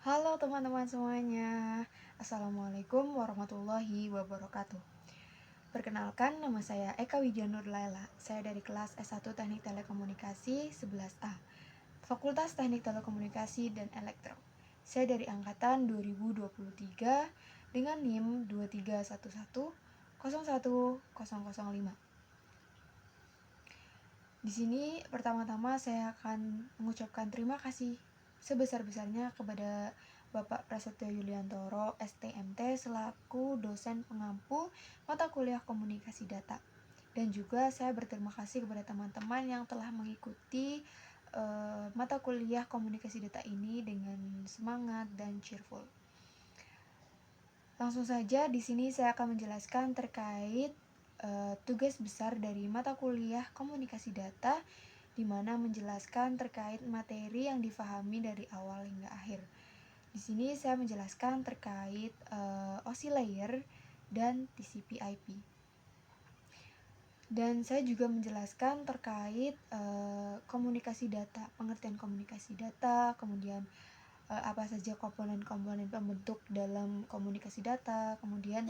Halo teman-teman semuanya, Assalamualaikum warahmatullahi wabarakatuh. Perkenalkan, nama saya Eka Widya Nur Laila. Saya dari kelas S1 Teknik Telekomunikasi 11A, Fakultas Teknik Telekomunikasi dan Elektro. Saya dari angkatan 2023 dengan NIM 231101005. Di sini pertama-tama saya akan mengucapkan terima kasih sebesar-besarnya kepada Bapak Prasetyo Yuliantoro, STMT, selaku dosen pengampu mata kuliah komunikasi data. Dan juga saya berterima kasih kepada teman-teman yang telah mengikuti mata kuliah komunikasi data ini dengan semangat dan cheerful. Langsung saja di sini saya akan menjelaskan terkait tugas besar dari mata kuliah komunikasi data, di mana menjelaskan terkait materi yang difahami dari awal hingga akhir. Di sini saya menjelaskan terkait OSI layer dan TCP/IP. Dan saya juga menjelaskan terkait komunikasi data, pengertian komunikasi data, kemudian apa saja komponen-komponen pembentuk dalam komunikasi data, kemudian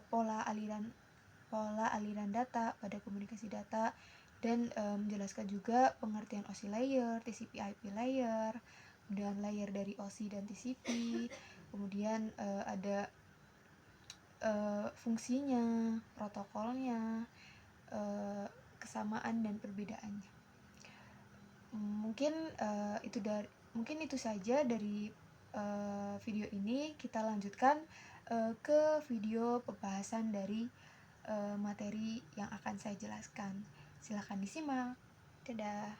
pola aliran data pada komunikasi data, dan menjelaskan juga pengertian OSI layer, TCP/IP layer, kemudian layer dari OSI dan TCP, kemudian ada fungsinya, protokolnya, kesamaan dan perbedaannya. Mungkin itu saja dari video ini. Kita lanjutkan ke video pembahasan dari materi yang akan saya jelaskan. Silakan disimak. Dadah.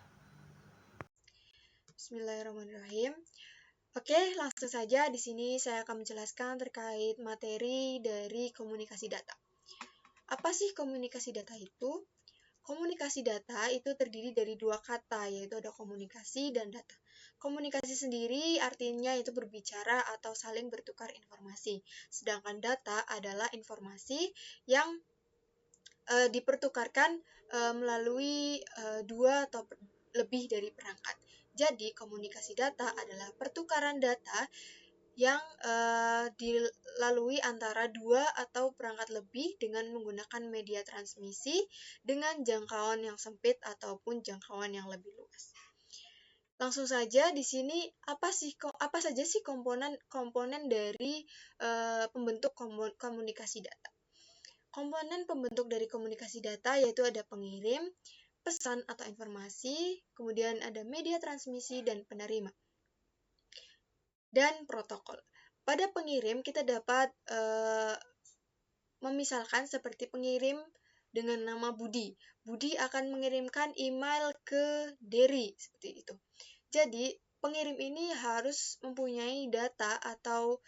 Bismillahirrahmanirrahim. Oke, langsung saja di sini saya akan menjelaskan terkait materi dari komunikasi data. Apa sih komunikasi data itu? Komunikasi data itu terdiri dari dua kata, yaitu ada komunikasi dan data. Komunikasi sendiri artinya itu berbicara atau saling bertukar informasi. Sedangkan data adalah informasi yang dipertukarkan melalui dua atau lebih dari perangkat. Jadi, komunikasi data adalah pertukaran data yang dilalui antara dua atau perangkat lebih dengan menggunakan media transmisi dengan jangkauan yang sempit ataupun jangkauan yang lebih luas. Langsung saja di sini apa saja sih komponen dari pembentuk komunikasi data? Komponen pembentuk dari komunikasi data yaitu ada pengirim, pesan atau informasi, kemudian ada media transmisi dan penerima, dan protokol. Pada pengirim kita dapat memisalkan seperti pengirim dengan nama Budi. Budi akan mengirimkan email ke Dery, seperti itu. Jadi, pengirim ini harus mempunyai data atau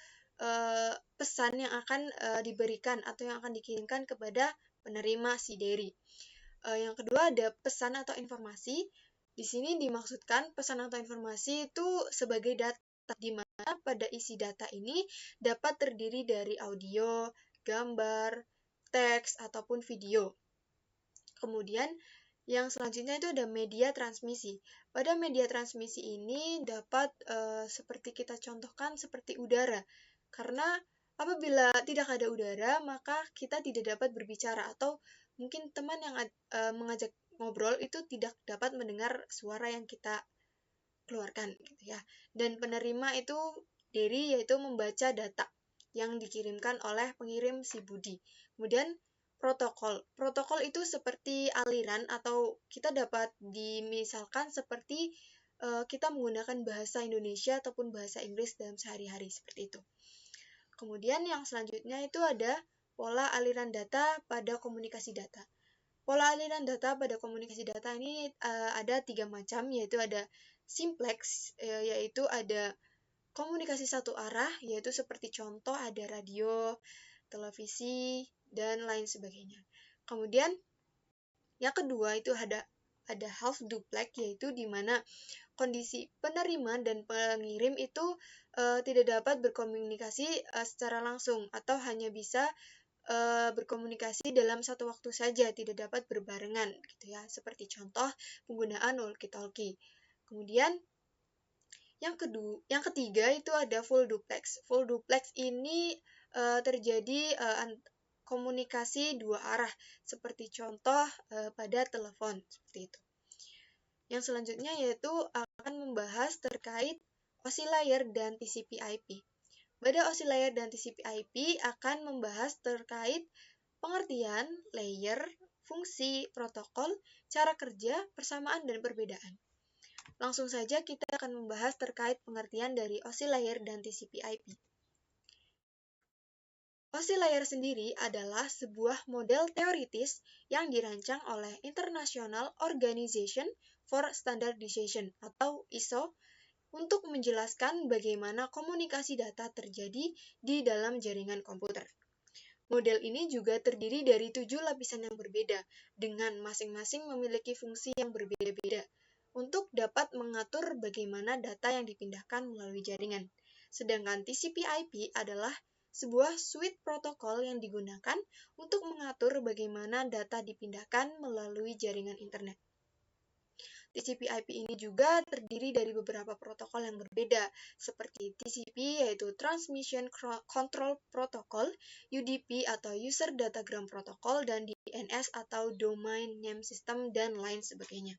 pesan yang akan diberikan atau yang akan dikirimkan kepada penerima si Dery. Yang kedua ada pesan atau informasi. Di sini dimaksudkan pesan atau informasi itu sebagai data, di mana pada isi data ini dapat terdiri dari audio, gambar, teks, ataupun video. Kemudian yang selanjutnya itu ada media transmisi. Pada media transmisi ini dapat seperti kita contohkan seperti udara. Karena apabila tidak ada udara, maka kita tidak dapat berbicara, atau mungkin teman yang mengajak ngobrol itu tidak dapat mendengar suara yang kita keluarkan gitu ya. Dan penerima itu Dery, yaitu membaca data yang dikirimkan oleh pengirim si Budi. Kemudian protokol. Protokol itu seperti aliran, atau kita dapat dimisalkan seperti kita menggunakan bahasa Indonesia ataupun bahasa Inggris dalam sehari-hari, seperti itu. Kemudian yang selanjutnya itu ada pola aliran data pada komunikasi data. Pola aliran data pada komunikasi data ini ada 3 macam, yaitu ada simplex, yaitu ada komunikasi satu arah, yaitu seperti contoh ada radio, televisi, dan lain sebagainya. Kemudian yang kedua itu ada half duplex, yaitu di mana kondisi penerima dan pengirim itu tidak dapat berkomunikasi secara langsung, atau hanya bisa berkomunikasi dalam satu waktu saja, tidak dapat berbarengan gitu ya, seperti contoh penggunaan walkie-talkie. Kemudian Yang ketiga itu ada full duplex. Full duplex ini terjadi komunikasi dua arah, seperti contoh pada telepon, seperti itu. Yang selanjutnya yaitu akan membahas terkait OSI layer dan TCP/IP. Pada OSI layer dan TCP/IP akan membahas terkait pengertian, layer, fungsi, protokol, cara kerja, persamaan, dan perbedaan. Langsung saja kita akan membahas terkait pengertian dari OSI layer dan TCP/IP. OSI layer sendiri adalah sebuah model teoritis yang dirancang oleh International Organization for Standardization atau ISO untuk menjelaskan bagaimana komunikasi data terjadi di dalam jaringan komputer. Model ini juga terdiri dari 7 lapisan yang berbeda, dengan masing-masing memiliki fungsi yang berbeda-beda, untuk dapat mengatur bagaimana data yang dipindahkan melalui jaringan. Sedangkan TCP/IP adalah sebuah suite protokol yang digunakan untuk mengatur bagaimana data dipindahkan melalui jaringan internet. TCP/IP ini juga terdiri dari beberapa protokol yang berbeda, seperti TCP yaitu Transmission Control Protocol, UDP atau User Datagram Protocol, dan DNS atau Domain Name System, dan lain sebagainya.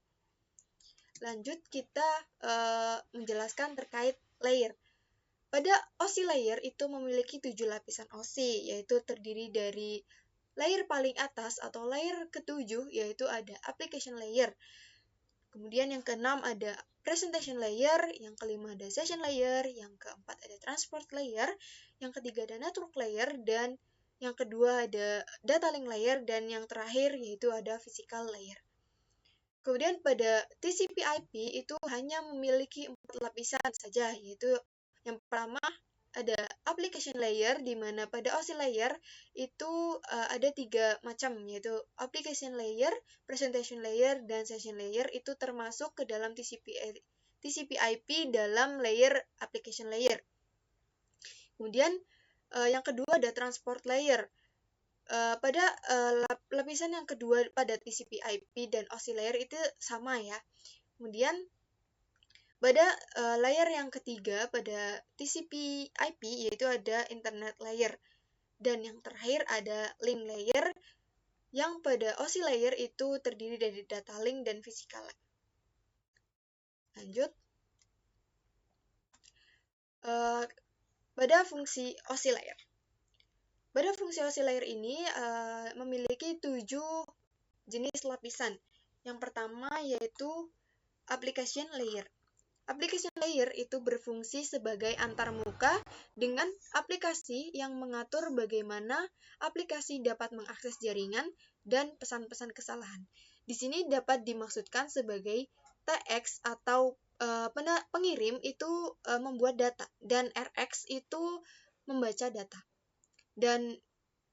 Lanjut kita menjelaskan terkait layer. Pada OSI layer itu memiliki 7 lapisan OSI, yaitu terdiri dari layer paling atas atau layer ke-7, yaitu ada application layer. Kemudian yang keenam ada presentation layer, yang kelima ada session layer, yang keempat ada transport layer, yang ketiga ada network layer, dan yang kedua ada data link layer, dan yang terakhir yaitu ada physical layer. Kemudian pada TCP/IP itu hanya memiliki 4 lapisan saja, yaitu yang pertama ada application layer, di mana pada OSI layer itu ada 3 macam, yaitu application layer, presentation layer, dan session layer. Itu termasuk ke dalam TCP/IP dalam layer application layer. Kemudian yang kedua ada transport layer. Pada lapisan yang kedua pada TCP/IP dan OSI layer itu sama ya. Kemudian pada layer yang ketiga pada TCP/IP yaitu ada internet layer, dan yang terakhir ada link layer, yang pada OSI layer itu terdiri dari data link dan physical layer. Lanjut pada fungsi OSI layer. Pada fungsi OSI layer ini memiliki 7 jenis lapisan. Yang pertama yaitu application layer. Application layer itu berfungsi sebagai antarmuka dengan aplikasi yang mengatur bagaimana aplikasi dapat mengakses jaringan dan pesan-pesan kesalahan. Di sini dapat dimaksudkan sebagai TX atau pengirim itu membuat data, dan RX itu membaca data. Dan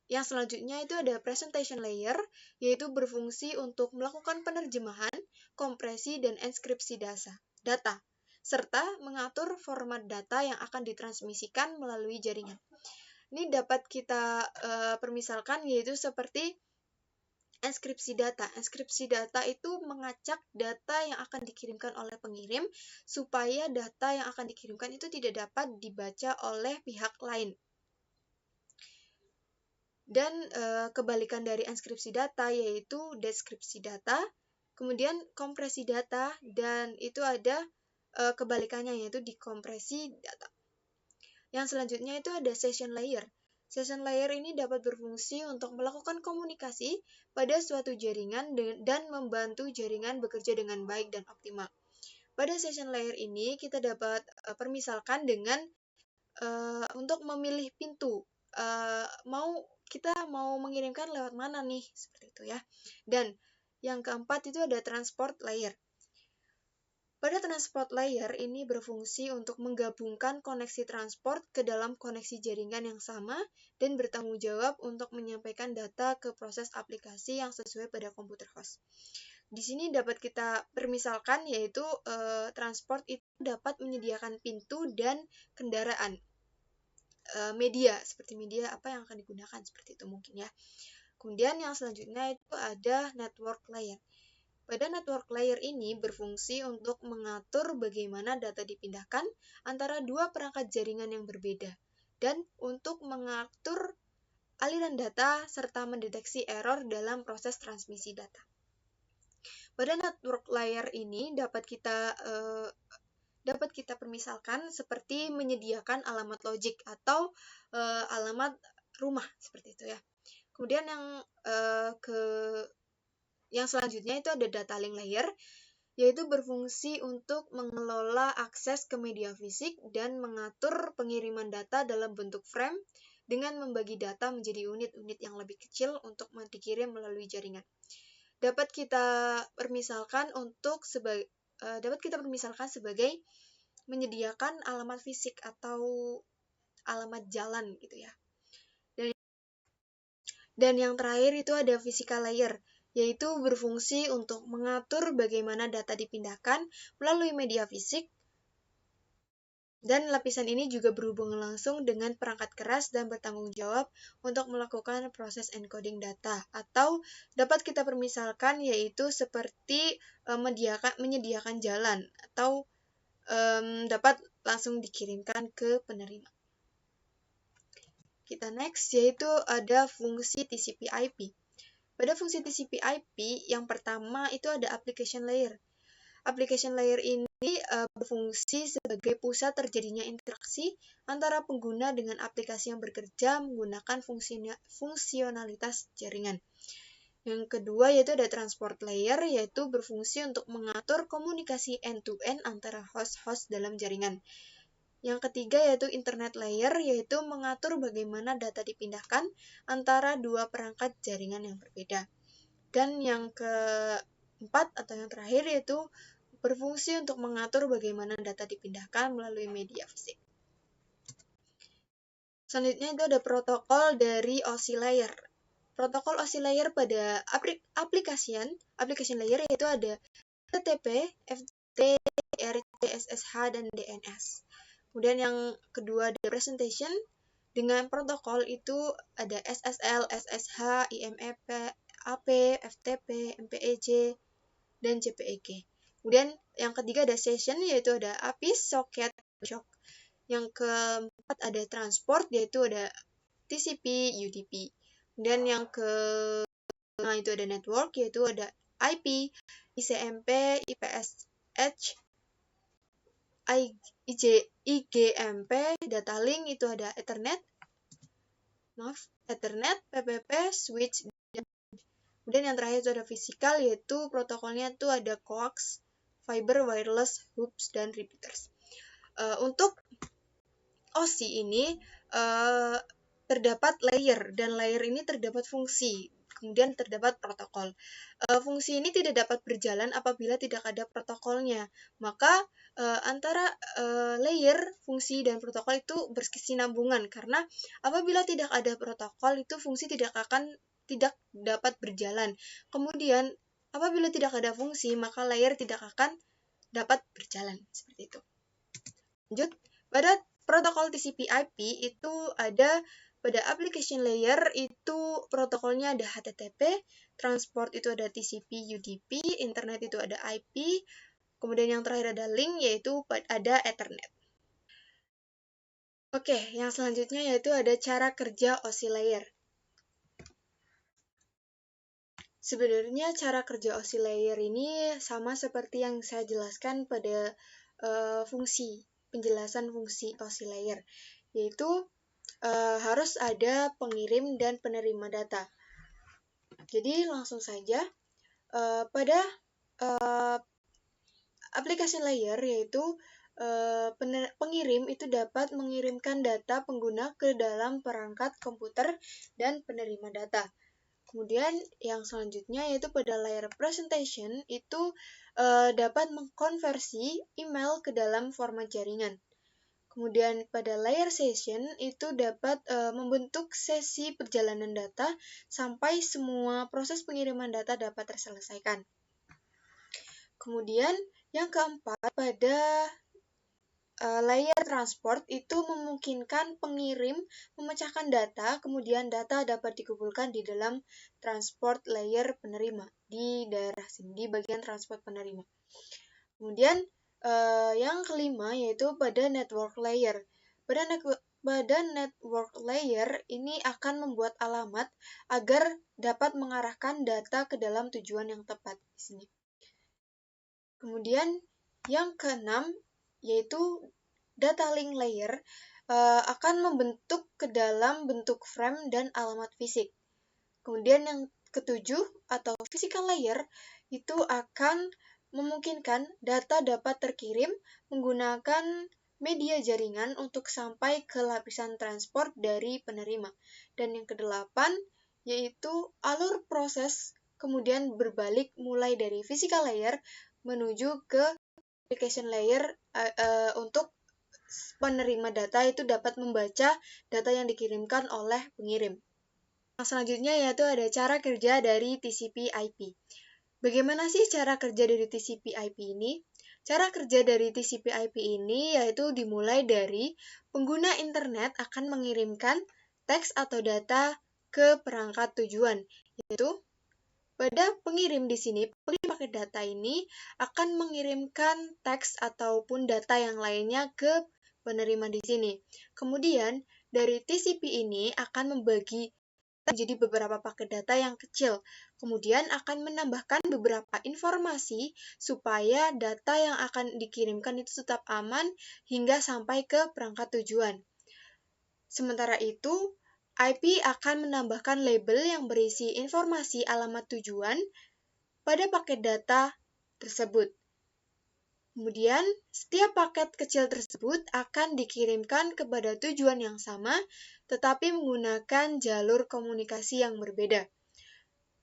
yang selanjutnya itu ada presentation layer, yaitu berfungsi untuk melakukan penerjemahan, kompresi, dan enskripsi data, serta mengatur format data yang akan ditransmisikan melalui jaringan. Ini dapat kita permisalkan yaitu seperti enskripsi data. Enskripsi data itu mengacak data yang akan dikirimkan oleh pengirim supaya data yang akan dikirimkan itu tidak dapat dibaca oleh pihak lain. Dan kebalikan dari enskripsi data yaitu deskripsi data, kemudian kompresi data, dan itu ada kebalikannya yaitu dikompresi data. Yang selanjutnya itu ada session layer. Session layer ini dapat berfungsi untuk melakukan komunikasi pada suatu jaringan dan membantu jaringan bekerja dengan baik dan optimal. Pada session layer ini kita dapat permisalkan dengan untuk memilih pintu. Kita mau mengirimkan lewat mana nih, seperti itu ya. Dan yang keempat itu ada transport layer. Pada transport layer ini berfungsi untuk menggabungkan koneksi transport ke dalam koneksi jaringan yang sama dan bertanggung jawab untuk menyampaikan data ke proses aplikasi yang sesuai pada komputer host. Di sini dapat kita permisalkan yaitu transport itu dapat menyediakan pintu dan kendaraan. Media, seperti media apa yang akan digunakan, seperti itu mungkin ya. Kemudian yang selanjutnya itu ada network layer. Pada network layer ini berfungsi untuk mengatur bagaimana data dipindahkan antara dua perangkat jaringan yang berbeda dan untuk mengatur aliran data serta mendeteksi error dalam proses transmisi data. Pada network layer ini dapat kita permisalkan seperti menyediakan alamat logik atau alamat rumah seperti itu ya. Kemudian yang selanjutnya itu ada data link layer, yaitu berfungsi untuk mengelola akses ke media fisik dan mengatur pengiriman data dalam bentuk frame dengan membagi data menjadi unit-unit yang lebih kecil untuk dikirim melalui jaringan. Dapat kita permisalkan sebagai menyediakan alamat fisik atau alamat jalan gitu ya. Dan yang terakhir itu ada physical layer, yaitu berfungsi untuk mengatur bagaimana data dipindahkan melalui media fisik. Dan lapisan ini juga berhubungan langsung dengan perangkat keras dan bertanggung jawab untuk melakukan proses encoding data. Atau dapat kita permisalkan yaitu seperti menyediakan jalan atau dapat langsung dikirimkan ke penerima. Kita next, yaitu ada fungsi TCP/IP. Pada fungsi TCP/IP, yang pertama itu ada application layer. Application layer ini berfungsi sebagai pusat terjadinya interaksi antara pengguna dengan aplikasi yang bekerja menggunakan fungsionalitas jaringan. Yang kedua yaitu ada transport layer, yaitu berfungsi untuk mengatur komunikasi end-to-end antara host-host dalam jaringan. Yang ketiga yaitu internet layer, yaitu mengatur bagaimana data dipindahkan antara dua perangkat jaringan yang berbeda. Dan yang keempat atau yang terakhir yaitu berfungsi untuk mengatur bagaimana data dipindahkan melalui media fisik. Selanjutnya itu ada protokol dari OSI layer. Protokol OSI layer pada application layer yaitu ada HTTP, FTP, RTSSH, dan DNS. Kemudian yang kedua ada presentation. Dengan protokol itu ada SSL, SSH, IMEP, AP, FTP, MPEG, dan JPEG. Kemudian yang ketiga ada session, yaitu ada API, socket, shock. Yang keempat ada transport, yaitu ada TCP, UDP. Kemudian yang kelima itu ada network, yaitu ada IP, ICMP, IPSH, IGMP, data link itu ada Ethernet, PPP, switch, kemudian yang terakhir itu ada physical, yaitu protokolnya itu ada coax, fiber, wireless, hoops, dan repeaters. Untuk OSI ini terdapat layer, dan layer ini terdapat fungsi, kemudian terdapat protokol. Fungsi ini tidak dapat berjalan apabila tidak ada protokolnya. Maka antara layer, fungsi, dan protokol itu berkesinambungan, karena apabila tidak ada protokol itu fungsi tidak dapat berjalan. Kemudian apabila tidak ada fungsi maka layer tidak akan dapat berjalan, seperti itu. Lanjut, pada protokol TCP/IP itu ada pada application layer itu protokolnya ada HTTP, transport itu ada TCP, UDP, internet itu ada IP, kemudian yang terakhir ada link yaitu ada Ethernet. Oke, yang selanjutnya yaitu ada cara kerja OSI layer. Sebenarnya cara kerja OSI layer ini sama seperti yang saya jelaskan pada penjelasan fungsi OSI layer, yaitu harus ada pengirim dan penerima data. Jadi langsung saja pada application layer yaitu pengirim itu dapat mengirimkan data pengguna ke dalam perangkat komputer dan penerima data. Kemudian yang selanjutnya yaitu pada layer presentation itu dapat mengkonversi email ke dalam format jaringan. Kemudian pada layer session itu dapat membentuk sesi perjalanan data sampai semua proses pengiriman data dapat terselesaikan. Kemudian yang keempat pada layer transport itu memungkinkan pengirim memecahkan data, kemudian data dapat dikumpulkan di dalam transport layer penerima di daerah sini, di bagian transport penerima. Kemudian yang kelima yaitu pada network layer. Pada network layer ini akan membuat alamat agar dapat mengarahkan data ke dalam tujuan yang tepat di sini. Kemudian yang keenam yaitu data link layer akan membentuk ke dalam bentuk frame dan alamat fisik. Kemudian yang ketujuh atau physical layer itu akan memungkinkan data dapat terkirim menggunakan media jaringan untuk sampai ke lapisan transport dari penerima. Dan yang kedelapan yaitu alur proses kemudian berbalik mulai dari physical layer menuju ke application layer untuk penerima data itu dapat membaca data yang dikirimkan oleh pengirim. Yang selanjutnya yaitu ada cara kerja dari TCP/IP. Bagaimana sih cara kerja dari TCP/IP ini? Cara kerja dari TCP/IP ini yaitu dimulai dari pengguna internet akan mengirimkan teks atau data ke perangkat tujuan, yaitu pada pengirim di sini, pengirim paket data ini akan mengirimkan teks ataupun data yang lainnya ke penerima di sini. Kemudian, dari TCP ini akan membagi menjadi beberapa paket data yang kecil. Kemudian akan menambahkan beberapa informasi supaya data yang akan dikirimkan itu tetap aman hingga sampai ke perangkat tujuan. Sementara itu, IP akan menambahkan label yang berisi informasi alamat tujuan pada paket data tersebut. Kemudian, setiap paket kecil tersebut akan dikirimkan kepada tujuan yang sama, tetapi menggunakan jalur komunikasi yang berbeda.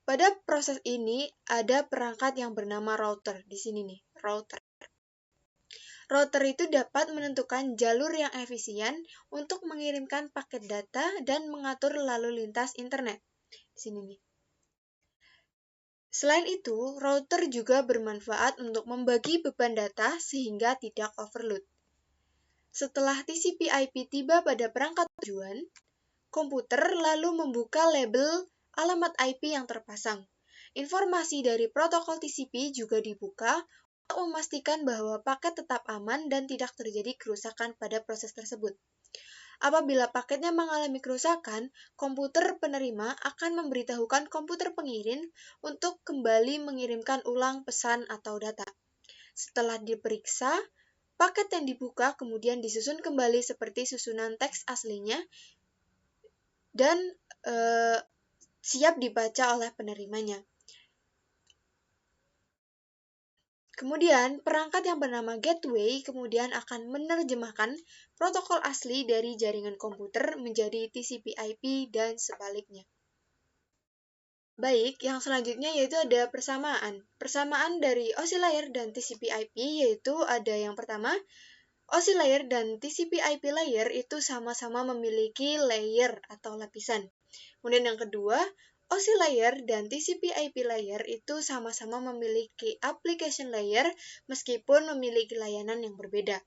Pada proses ini, ada perangkat yang bernama router. Di sini nih, router. Router itu dapat menentukan jalur yang efisien untuk mengirimkan paket data dan mengatur lalu lintas internet. Di sini nih. Selain itu, router juga bermanfaat untuk membagi beban data sehingga tidak overload. Setelah TCP/IP tiba pada perangkat tujuan, komputer lalu membuka label alamat IP yang terpasang. Informasi dari protokol TCP juga dibuka untuk memastikan bahwa paket tetap aman dan tidak terjadi kerusakan pada proses tersebut. Apabila paketnya mengalami kerusakan, komputer penerima akan memberitahukan komputer pengirim untuk kembali mengirimkan ulang pesan atau data. Setelah diperiksa, paket yang dibuka kemudian disusun kembali seperti susunan teks aslinya dan siap dibaca oleh penerimanya. Kemudian, perangkat yang bernama gateway kemudian akan menerjemahkan protokol asli dari jaringan komputer menjadi TCP/IP dan sebaliknya. Baik, yang selanjutnya yaitu ada persamaan. Persamaan dari OSI layer dan TCP/IP yaitu ada yang pertama, OSI layer dan TCP/IP layer itu sama-sama memiliki layer atau lapisan. Kemudian yang kedua, OSI layer dan TCP/IP layer itu sama-sama memiliki application layer meskipun memiliki layanan yang berbeda.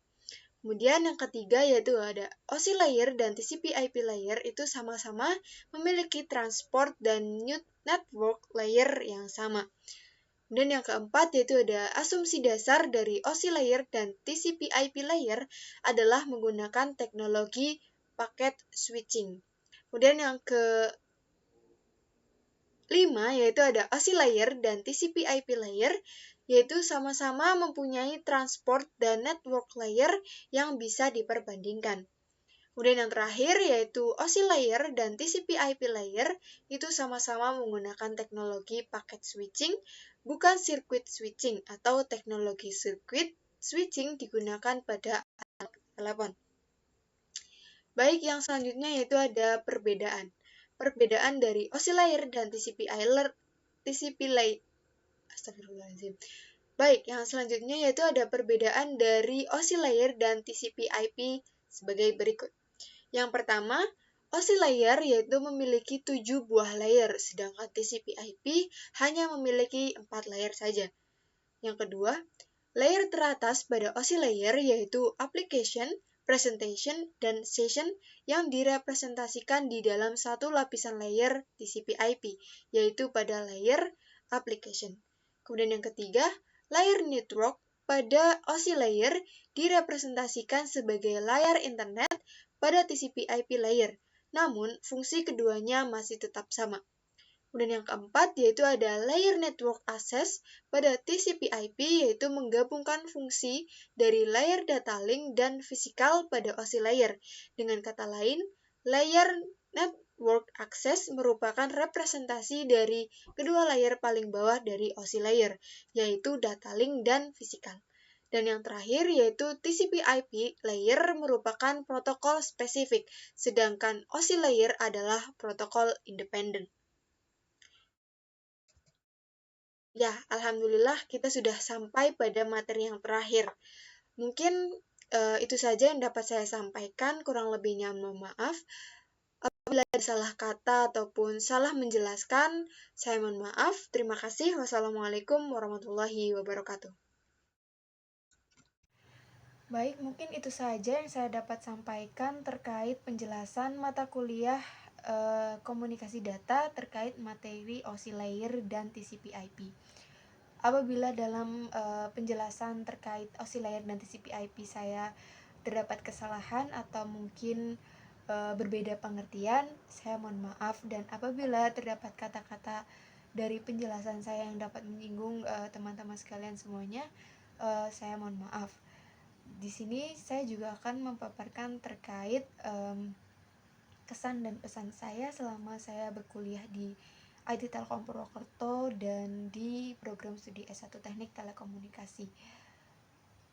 Kemudian yang ketiga yaitu ada OSI layer dan TCP/IP layer itu sama-sama memiliki transport dan network layer yang sama. Kemudian yang keempat yaitu ada asumsi dasar dari OSI layer dan TCP/IP layer adalah menggunakan teknologi packet switching. Kemudian yang kelima yaitu ada OSI layer dan TCP/IP layer yaitu sama-sama mempunyai transport dan network layer yang bisa diperbandingkan. Kemudian yang terakhir yaitu OSI layer dan TCP/IP layer itu sama-sama menggunakan teknologi packet switching, bukan circuit switching atau teknologi circuit switching digunakan pada telepon. Baik, yang selanjutnya yaitu ada perbedaan. Perbedaan dari OSI layer dan TCP layer. Astagfirullahaladzim. Baik, yang selanjutnya yaitu ada perbedaan dari OSI layer dan TCP/IP sebagai berikut. Yang pertama, OSI layer yaitu memiliki 7 buah layer, sedangkan TCP/IP hanya memiliki 4 layer saja. Yang kedua, Layer teratas pada OSI layer yaitu application, presentation, dan session yang direpresentasikan di dalam satu lapisan layer TCP/IP, yaitu pada layer application. Kemudian yang ketiga, layer network pada OSI layer direpresentasikan sebagai layar internet pada TCP/IP layer, namun fungsi keduanya masih tetap sama. Kemudian yang keempat yaitu ada layer network access pada TCP/IP, yaitu menggabungkan fungsi dari layer data link dan fisikal pada OSI layer. Dengan kata lain, layer network access merupakan representasi dari kedua layer paling bawah dari OSI layer, yaitu data link dan fisikal. Dan yang terakhir yaitu TCP/IP layer merupakan protokol spesifik, sedangkan OSI layer adalah protokol independen. Ya, alhamdulillah kita sudah sampai pada materi yang terakhir. Mungkin itu saja yang dapat saya sampaikan, kurang lebihnya mohon maaf. Apabila ada salah kata ataupun salah menjelaskan, saya mohon maaf. Terima kasih. Wassalamualaikum warahmatullahi wabarakatuh. Baik, mungkin itu saja yang saya dapat sampaikan terkait penjelasan mata kuliah komunikasi data terkait materi OSI layer dan TCP/IP. Apabila dalam penjelasan terkait OSI layer dan TCP/IP saya terdapat kesalahan atau mungkin berbeda pengertian, saya mohon maaf. Dan apabila terdapat kata-kata dari penjelasan saya yang dapat menyinggung teman-teman sekalian semuanya, saya mohon maaf. Di sini saya juga akan memaparkan terkait kesan dan pesan saya selama saya berkuliah di IT Telkom Purwokerto dan di program studi S1 Teknik Telekomunikasi.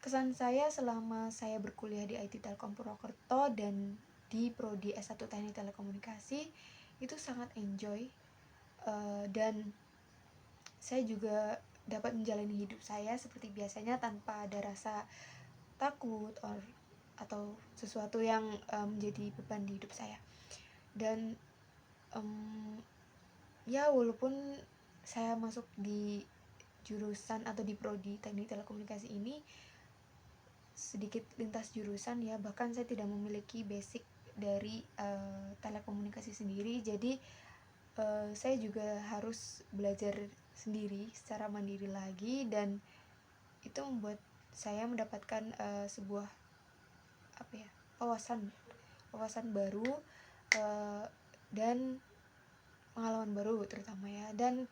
Kesan saya selama saya berkuliah di IT Telkom Purwokerto dan di prodi S1 Teknik Telekomunikasi itu sangat enjoy, dan saya juga dapat menjalani hidup saya seperti biasanya tanpa ada rasa takut atau sesuatu yang menjadi beban di hidup saya. Dan ya walaupun saya masuk di jurusan atau di prodi teknik telekomunikasi ini sedikit lintas jurusan ya, bahkan saya tidak memiliki basic dari telekomunikasi sendiri, jadi saya juga harus belajar sendiri secara mandiri lagi, dan itu membuat saya mendapatkan sebuah wawasan baru dan pengalaman baru terutama ya. Dan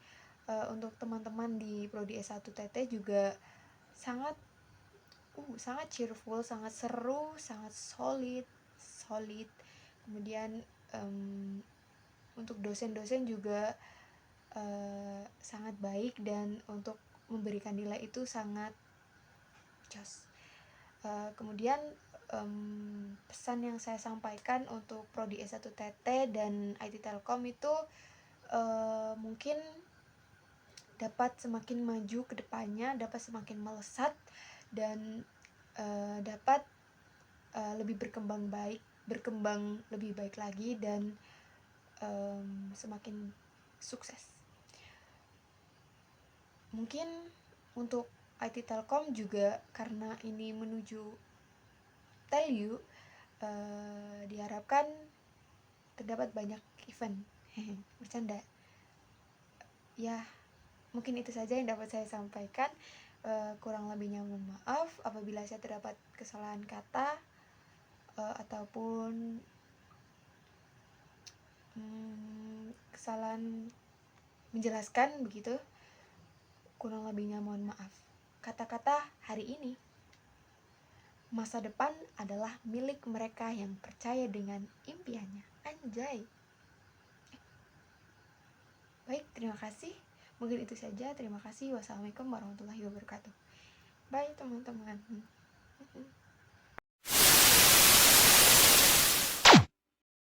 untuk teman-teman di prodi S1 TT juga sangat cheerful, sangat seru, sangat solid. Kemudian untuk dosen-dosen juga sangat baik, dan untuk memberikan nilai itu sangat jos. Kemudian pesan yang saya sampaikan untuk prodi S1 TT dan IT Telkom itu mungkin dapat semakin maju ke depannya, dapat semakin melesat, dan dapat lebih berkembang lebih baik lagi, dan semakin sukses. Mungkin untuk IT Telkom juga karena ini menuju Telyu, diharapkan terdapat banyak event. Bercanda ya. Mungkin itu saja yang dapat saya sampaikan. Kurang lebihnya mohon maaf apabila saya terdapat kesalahan kata ataupun kesalahan menjelaskan begitu. Kurang lebihnya mohon maaf. Kata-kata hari ini, masa depan adalah milik mereka yang percaya dengan impiannya. Anjay. Baik, terima kasih. Mungkin itu saja. Terima kasih. Wassalamualaikum warahmatullahi wabarakatuh. Bye teman-teman.